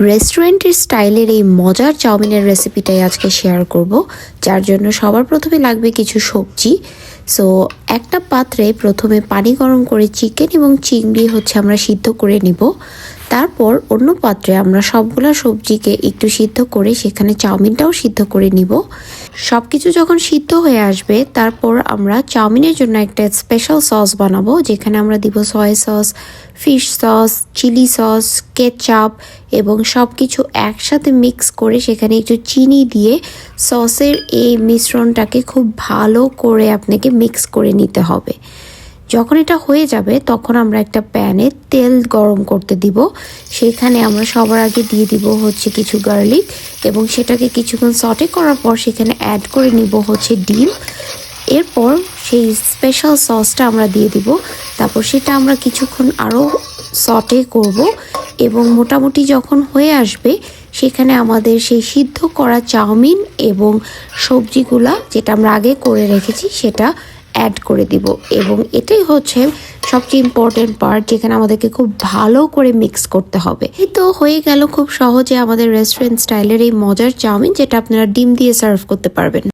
রেস্টুরেন্টের স্টাইলের এই মজার চাউমিনের রেসিপিটাই আজকে শেয়ার করব, যার জন্য সবার প্রথমে লাগবে কিছু সবজি। সো একটা পাত্রে প্রথমে পানি গরম করে চিকেন এবং চিংড়ি আমরা সিদ্ধ করে নিব। তারপর অন্য পাত্রে আমরা সবগুলা সবজিকে একটু সিদ্ধ করে সেখানে চাউমিনটাও সিদ্ধ করে নিব। সব কিছু যখন সিদ্ধ হয়ে আসবে তারপর আমরা চাউমিনের জন্য একটা স্পেশাল সস বানাবো, যেখানে আমরা দিব soya sauce, fish sauce, chilli sauce, ketchup এবং সব কিছু একসাথে মিক্স করে সেখানে একটু চিনি দিয়ে সসের এই মিশ্রণটাকে খুব ভালো করে আপনাকে মিক্স করে নিতে হবে। যখন এটা হয়ে যাবে তখন আমরা একটা প্যানে তেল গরম করতে দিব। সেখানে আমরা সবার আগে দিয়ে দিব কিছু গার্লিক এবং সেটাকে কিছুক্ষণ সটে করার পর সেখানে অ্যাড করে নিব ডিম। এরপর সেই স্পেশাল সসটা আমরা দিয়ে দিব। তারপর সেটা আমরা কিছুক্ষণ আরও সটে করব এবং মোটামুটি যখন হয়ে আসবে সেখানে আমাদের সেই সিদ্ধ করা চাউমিন এবং সবজিগুলা যেটা আমরা আগে করে রেখেছি সেটা অ্যাড করে দিব। এবং এটাই সবচেয়ে ইম্পর্টেন্ট পার্ট, যেখানে আমাদেরকে খুব ভালো করে মিক্স করতে হবে। এই তো হয়ে গেল খুব সহজে আমাদের রেস্টুরেন্ট স্টাইলের এই মজার চাউমিন, যেটা আপনারা ডিম দিয়ে সার্ভ করতে পারবেন।